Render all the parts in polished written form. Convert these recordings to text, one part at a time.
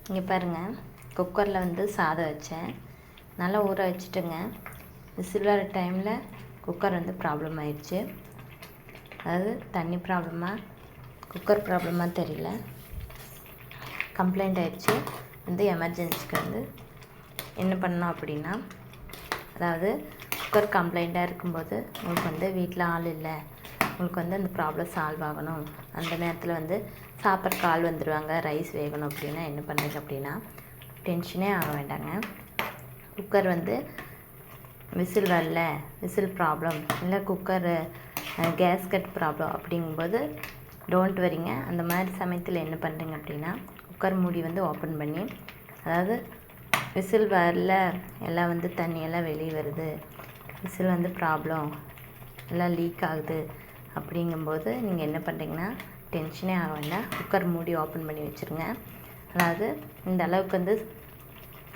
இங்கே பாருங்கள், குக்கரில் வந்து சாதம் வச்சேன். நல்லா ஊற வச்சுட்டுங்க. விசில் வர டைமில் குக்கர் வந்து ப்ராப்ளம் ஆயிடுச்சு. அதாவது தண்ணி ப்ராப்ளமா குக்கர் ப்ராப்ளமா தெரியல, கம்ப்ளைண்ட் ஆயிடுச்சு. வந்து எமர்ஜென்சிக்கு வந்து என்ன பண்ணோம் அப்படின்னா, அதாவது குக்கர் கம்ப்ளைண்ட்டாக இருக்கும்போது உங்களுக்கு வந்து வீட்டில் ஆள் இல்லை, உங்களுக்கு வந்து அந்த ப்ராப்ளம் சால்வ் ஆகணும், அந்த நேரத்தில் வந்து சாப்பிட்றக்கு ஆள் வந்துடுவாங்க, ரைஸ் வேகணும் அப்படின்னா என்ன பண்ணுறீங்க அப்படின்னா, டென்ஷனே ஆக வேண்டாங்க. குக்கர் வந்து விசில் வரல, விசில் ப்ராப்ளம் இல்லை குக்கர் கேஸ்கட் ப்ராப்ளம் அப்படிங்கும்போது டோன்ட் வரிங்க. அந்த மாதிரி சமயத்தில் என்ன பண்ணுறீங்க அப்படின்னா, குக்கர் மூடி வந்து ஓப்பன் பண்ணி, அதாவது விசில் வரல, எல்லாம் வந்து தண்ணியெல்லாம் வெளியே வருது, விசில் வந்து ப்ராப்ளம் எல்லாம் லீக் ஆகுது அப்படிங்கும்போது நீங்கள் என்ன பண்ணுறீங்கன்னா, டென்ஷனே ஆக வேண்டாம், குக்கர் மூடி ஓப்பன் பண்ணி வச்சுருங்க. அதாவது இந்த அளவுக்கு வந்து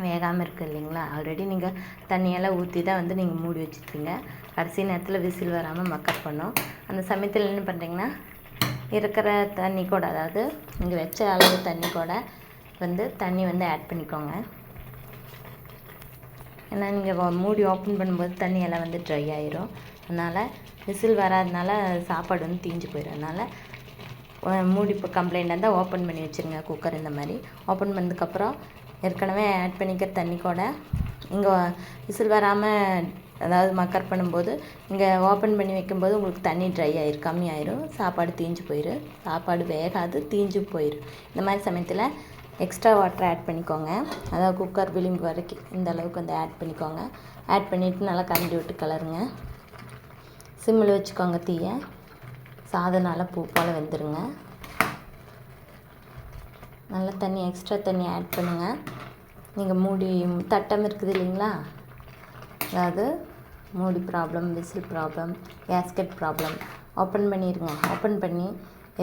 வேகாமல் இருக்குது இல்லைங்களா, ஆல்ரெடி நீங்கள் தண்ணியெல்லாம் ஊற்றி தான் வந்து நீங்கள் மூடி வச்சுருக்கீங்க. கடைசி நேரத்தில் விசில் வராமல் மக்கப் பண்ணும். அந்த சமயத்தில் என்ன பண்ணுறீங்கன்னா, இருக்கிற தண்ணி கூட, அதாவது நீங்கள் வச்ச அளவு தண்ணி கூட வந்து தண்ணி வந்து ஆட் பண்ணிக்கோங்க. ஏன்னா நீங்கள் மூடி ஓப்பன் பண்ணும்போது தண்ணி எல்லாம் வந்து ட்ரை ஆயிரும். அதனால் விசில் வராதனால சாப்பாடு வந்து தீஞ்சு போயிடும். அதனால் மூடி இப்போ கம்ப்ளைண்ட் இருந்தால் ஓப்பன் பண்ணி வச்சுருங்க. குக்கர் இந்த மாதிரி ஓப்பன் பண்ணதுக்கப்புறம் ஏற்கனவே ஆட் பண்ணிக்கிற தண்ணி கூட இங்கே விசில் வராமல், அதாவது மக்கர் பண்ணும்போது இங்கே ஓப்பன் பண்ணி வைக்கும்போது உங்களுக்கு தண்ணி ட்ரை ஆயிரும், கம்மி ஆயிரும், சாப்பாடு தீஞ்சு போயிடும், சாப்பாடு வேகாது, தீஞ்சு போயிடும். இந்த மாதிரி சமயத்தில் எக்ஸ்ட்ரா வாட்டர் ஆட் பண்ணிக்கோங்க. அதாவது குக்கர் விளிம்பு வரைக்கும் இந்த அளவுக்கு வந்து ஆட் பண்ணிக்கோங்க. ஆட் பண்ணிவிட்டு நல்லா கரண்டி விட்டு கலருங்க. சிம்மில் வச்சுக்கோங்க தீயை. சாதம் நல்லா பூ போல் வெந்துருங்க. நல்லா தண்ணி, எக்ஸ்ட்ரா தண்ணி ஆட் பண்ணுங்கள். நீங்கள் மூடி தட்டம் இருக்குது இல்லைங்களா, அதாவது மூடி problem, whistle problem, gasket problem, open பண்ணிடுங்க. ஓப்பன் பண்ணி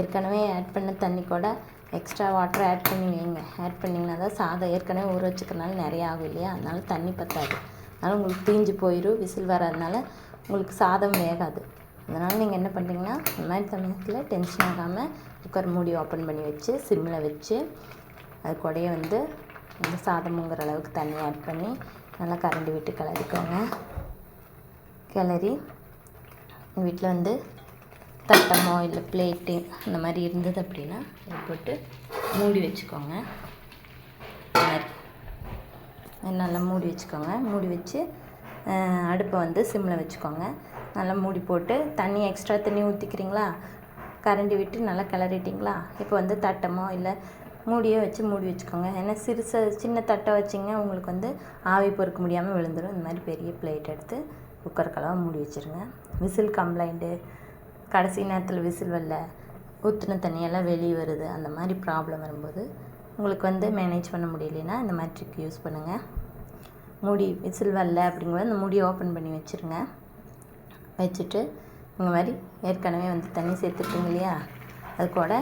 ஏற்கனவே ஆட் பண்ண தண்ணி கூட எக்ஸ்ட்ரா வாட்டர் ஆட் பண்ணி வைங்க. ஆட் பண்ணிங்கன்னா தான் சாதம் ஏற்கனவே ஊற வச்சுக்கிறனால நிறைய ஆகும் இல்லையா, அதனால தண்ணி பற்றாது, அதனால் உங்களுக்கு தீஞ்சு போயிடும். விசில் வராதனால உங்களுக்கு சாதம் வேகாது. அதனால் நீங்கள் என்ன பண்ணுறீங்கன்னா, இந்த மாதிரி சமயத்தில் டென்ஷன் ஆகாமல் குக்கர் மூடி ஓப்பன் பண்ணி வச்சு சிம்மில் வச்சு அது கூடயே வந்து இந்த சாதமுங்கிற அளவுக்கு தண்ணி ஆட் பண்ணி நல்லா கரண்டி விட்டு கிளறிக்கோங்க. கிளறி வீட்டில் வந்து தட்டமோ இல்லை பிளேட்டு அந்த மாதிரி இருந்தது அப்படின்னா அதை போட்டு மூடி வச்சுக்கோங்க. இந்த மாதிரி நல்லா மூடி வச்சுக்கோங்க. மூடி வச்சு அடுப்பை வந்து சிம்மில் வச்சுக்கோங்க. நல்லா மூடி போட்டு தண்ணி, எக்ஸ்ட்ரா தண்ணி ஊற்றிக்கிறீங்களா, கரண்டி விட்டு நல்லா கிளறிட்டிங்களா, இப்போ வந்து தட்டமோ இல்லை மூடியோ வச்சு மூடி வச்சுக்கோங்க. ஏன்னா சின்ன தட்டை வச்சிங்க உங்களுக்கு வந்து ஆவி பொறுக்க முடியாமல் விழுந்துடும். இந்த மாதிரி பெரிய பிளேட் எடுத்து குக்கர் கலவை மூடி வச்சுருங்க. விசில் கம்ப்ளைண்ட்டு, கடைசி நேரத்தில் விசில் வரல, ஊற்றின தண்ணியெல்லாம் வெளியே வருது, அந்த மாதிரி ப்ராப்ளம் வரும்போது உங்களுக்கு வந்து மேனேஜ் பண்ண முடியலைன்னா இந்த மாதிரி ட்ரிக் யூஸ் பண்ணுங்கள். மூடி விசில் வரல அப்படிங்கும்போது அந்த மூடியை ஓப்பன் பண்ணி வச்சுருங்க. வச்சுட்டு இந்த மாதிரி ஏற்கனவே வந்து தண்ணி சேர்த்துருக்கீங்க இல்லையா, அது கூட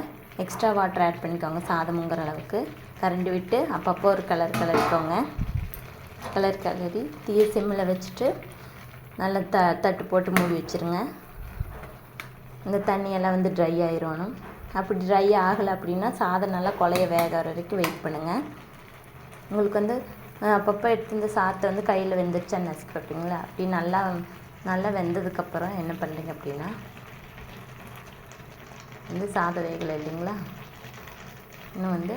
எக்ஸ்ட்ரா வாட்டர் ஆட் பண்ணிக்கோங்க. சாதமுங்கிற அளவுக்கு கரண்டி விட்டு அப்பப்போ ஒரு கிளறிக்கோங்க. கிளறி தீயை சிம்மில் வச்சுட்டு நல்லா தட்டு போட்டு மூடி வச்சுருங்க. இந்த தண்ணியெல்லாம் வந்து ட்ரை ஆயிடணும். அப்படி ட்ரை ஆகலை அப்படின்னா சாதம் நல்லா குழைய வேக வரைக்கும் வெயிட் பண்ணுங்கள். உங்களுக்கு வந்து அப்பப்போ எடுத்து இந்த சாதத்தை வந்து கையில் வெந்துருச்சான்னு நசுக்கி பார்ப்பீங்களா, அப்படி நல்லா வெந்ததுக்கப்புறம் என்ன பண்ணுறீங்க அப்படின்னா, வந்து சாதம் வேகலை இல்லைங்களா, இன்னும் வந்து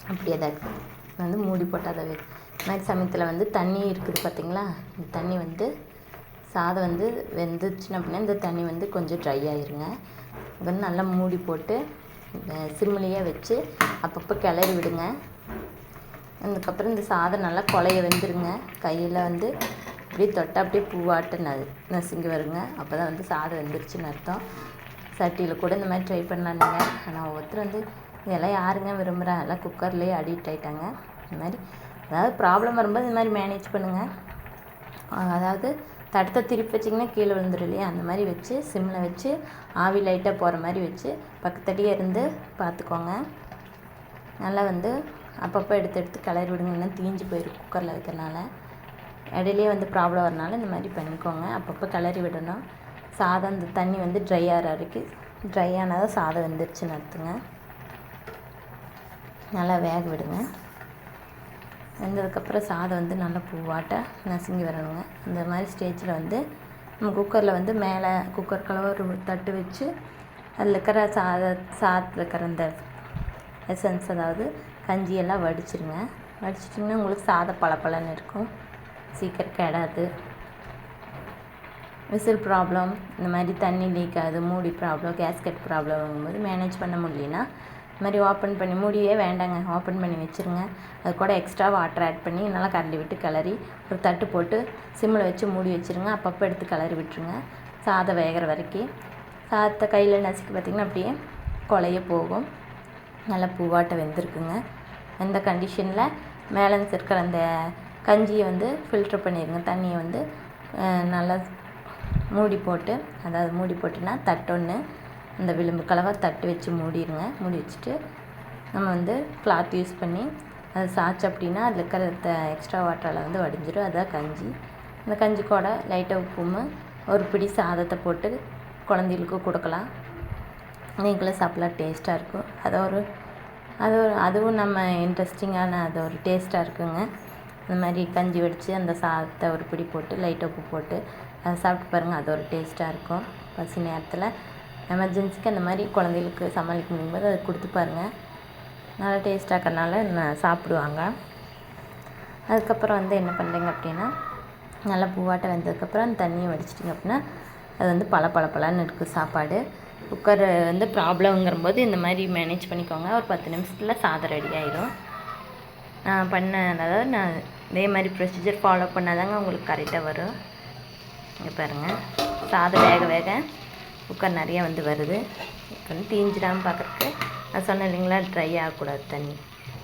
அப்படியே தான் இருக்குது, வந்து மூடி போட்டால் அதை இந்த மாதிரி சமயத்தில் வந்து தண்ணி இருக்குது பார்த்தீங்களா, இந்த தண்ணி வந்து சாதம் வந்து வெந்துச்சுன்னு அப்படின்னா இந்த தண்ணி வந்து கொஞ்சம் ட்ரை ஆகிருங்க. வந்து நல்லா மூடி போட்டு சிம்மிலேயே வச்சு அப்பப்போ கிளறி விடுங்க. அதுக்கப்புறம் இந்த சாதம் நல்லா குழைய வெந்துருங்க. கையில் வந்து அப்படியே தொட்டால் அப்படியே பூவாட்ட நசுங்கி வருங்க. அப்போ தான் வந்து சாதம் வெந்துருச்சுன்னு அர்த்தம். சட்டியில் கூட இந்த மாதிரி ட்ரை பண்ணலாம் நீங்கள். ஆனால் ஒவ்வொருத்தர் வந்து இதெல்லாம் யாருங்க விரும்புகிறா, எல்லாம் குக்கர்லேயே அடிக்ட் ஆகிட்டாங்க. இந்த மாதிரி அதாவது ப்ராப்ளம் வரும்போது இந்த மாதிரி மேனேஜ் பண்ணுங்கள். அதாவது தட்டத்தை திருப்பி வச்சிங்கன்னா கீழே விழுந்துடும் இல்லையா, அந்த மாதிரி வச்சு சிம்மில் வச்சு ஆவி லைட்டாக போகிற மாதிரி வச்சு பக்கத்தடியே இருந்து பார்த்துக்கோங்க. நல்லா வந்து அப்பப்போ எடுத்து கிளறி விடுங்க, இல்லைன்னா தீஞ்சு போயிடும் குக்கரில் வைக்கிறனால. இடையிலே வந்து ப்ராப்ளம் வரனால இந்த மாதிரி பண்ணிக்கோங்க. அப்பப்போ கிளறி விடணும். சாதம் இந்த தண்ணி வந்து ட்ரை ஆகிற வரைக்கும், ட்ரை ஆனால் தான் சாதம் வெந்துருச்சுன்னு அர்த்தங்க. நல்லா வேக விடுங்க. வெந்ததுக்கப்புறம் சாதம் வந்து நல்லா பூவாட்ட நசுங்கி வரணுங்க. இந்த மாதிரி ஸ்டேஜில் வந்து நம்ம குக்கரில் வந்து மேலே குக்கர் கலவை ஒரு தட்டு வச்சு அதில் இருக்கிற சாதத்தில் இருக்கிற அந்த எசன்ஸ், அதாவது கஞ்சியெல்லாம் வடிச்சிருங்க. வடிச்சிட்டிங்கன்னா உங்களுக்கு சாதம் பளபளன்னு இருக்கும், சீக்கிரம் கெடாது. விசில் ப்ராப்ளம், இந்த மாதிரி தண்ணி லீக் ஆகுது, மூடி ப்ராப்ளம், கேஸ்கெட் ப்ராப்ளம்ங்கும்போது மேனேஜ் பண்ண முடியலனா இந்த மாதிரி ஓப்பன் பண்ணி, மூடியே வேண்டாங்க, ஓப்பன் பண்ணி வச்சுருங்க. அது கூட எக்ஸ்ட்ரா வாட்டர் ஆட் பண்ணி நல்லா கரண்டி விட்டு கிளறி ஒரு தட்டு போட்டு சிம்மில் வச்சு மூடி வச்சுருங்க. அப்பப்போ எடுத்து கிளறி விட்டுருங்க சாதம் வேகிற வரைக்கும். சாதத்தை கையில் நசுக்கி பார்த்திங்கன்னா அப்படியே கொலைய போகும். நல்லா பூவாட்ட வெந்திருக்குங்க. அந்த கண்டிஷனில் மேலே இருக்கிற அந்த கஞ்சியை வந்து ஃபில்ட்ரு பண்ணிடுங்க. தண்ணியை வந்து நல்லா மூடி போட்டு, அதாவது மூடி போட்டுன்னா தட்டொன்று அந்த விளிம்பு கலவை தட்டு வச்சு மூடிடுங்க. மூடி வச்சுட்டு நம்ம வந்து கிளாத் யூஸ் பண்ணி அதை சாய்ச்சி அப்படின்னா அதில் இருக்கிற எக்ஸ்ட்ரா வாட்டரில் வந்து வடிஞ்சிடும். அதுதான் கஞ்சி. அந்த கஞ்சி கூட லைட்டாக உப்பும் ஒரு பிடி சாதத்தை போட்டு குழந்தைகளுக்கு கொடுக்கலாம். நீங்களும் சாப்பிடலாம், டேஸ்ட்டாக இருக்கும். அதுவும் நம்ம இன்ட்ரெஸ்டிங்கான அது ஒரு டேஸ்ட்டாக இருக்குங்க. இந்த மாதிரி கஞ்சி வடித்து அந்த சாதத்தை ஒரு பிடி போட்டு லைட்டாக உப்பு போட்டு அதை சாப்பிட்டு பாருங்கள். அது ஒரு டேஸ்ட்டாக இருக்கும். பசி நேரத்தில் எமர்ஜென்சிக்கு அந்த மாதிரி குழந்தைகளுக்கு சமாளிக்க முடியும்போது அதை கொடுத்து பாருங்கள். நல்லா டேஸ்ட்டாக இருக்கிறனால சாப்பிடுவாங்க. அதுக்கப்புறம் வந்து என்ன பண்ணுறீங்க அப்படின்னா, நல்லா பூவாட்டை வெந்ததுக்கப்புறம் அந்த தண்ணியை வடிச்சிட்டிங்க அப்படின்னா அது வந்து பளபளன்னு இருக்குது சாப்பாடு. குக்கர் வந்து ப்ராப்ளம்ங்கிறபோது இந்த மாதிரி மேனேஜ் பண்ணிக்கோங்க. ஒரு 10 நிமிஷத்தில் சாதம் ரெடி ஆயிடும். அதாவது நான் இதே மாதிரி ப்ரொசீஜர் ஃபாலோ பண்ணாதாங்க உங்களுக்கு கரெக்டாக வரும். இங்கே பாருங்கள், சாதம் வேக வேக குக்கர் நிறையா வந்து வருது. இப்போ வந்து தீஞ்சிடாமல் பார்க்குறதுக்கு நான் சொன்னேன் இல்லைங்களா, ட்ரை ஆகக்கூடாது.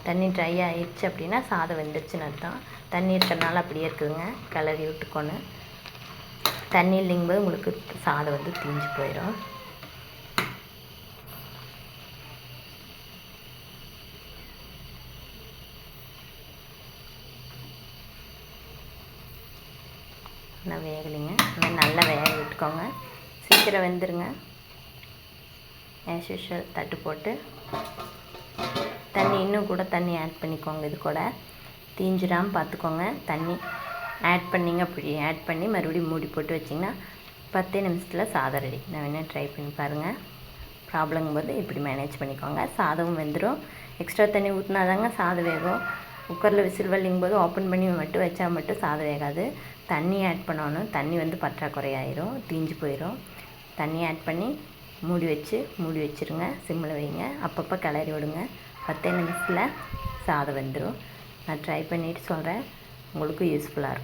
தண்ணி ட்ரை ஆகிடுச்சு அப்படின்னா சாதம் வெந்துருச்சுன்னு அர்த்தம். தண்ணி இருக்கிறனால அப்படியே இருக்குதுங்க, கிளறி விட்டுக்கோணும். தண்ணி இல்லைங்கும்போது உங்களுக்கு சாதம் வந்து தீஞ்சு போயிடும். நான் வேகலைங்க, நல்லா வேக விட்டுக்கோங்க. சீக்கிரம் வெந்துருங்க. ஆஸ் யூஷுவல் தட்டு போட்டு இன்னும் கூட தண்ணி ஆட் பண்ணிக்கோங்க. இது கூட தீஞ்சிடாமல் பார்த்துக்கோங்க. தண்ணி ஆட் பண்ணிங்க, அப்படி ஆட் பண்ணி மறுபடியும் மூடி போட்டு வச்சிங்கன்னா 10 நிமிஷத்தில் சாதம் ரெடி. நான் வேணால் ட்ரை பண்ணி பாருங்கள். ப்ராப்ளங்கும்போது இப்படி மேனேஜ் பண்ணிக்கோங்க. சாதமும் வெந்துடும். எக்ஸ்ட்ரா தண்ணி ஊற்றினா தாங்க சாதம் வேகும். குக்கரில் விசில் வலிங்கும்போது ஓப்பன் பண்ணி மட்டும் வச்சா மட்டும் சாதம் வேகாது. தண்ணி ஆட் பண்ணணும். தண்ணி வந்து பற்றாக்குறையாயிரும், தீஞ்சு போயிடும். தண்ணி ஆட் பண்ணி மூடி வச்சுருங்க. சிம்மில் வைங்க. அப்பப்போ கிளறி விடுங்க. 10 நிமிஷத்தில் சாதம் வெந்துடும். நான் ட்ரை பண்ணிவிட்டு சொல்கிறேன். உங்களுக்கும் யூஸ்ஃபுல்லாக இருக்கும்.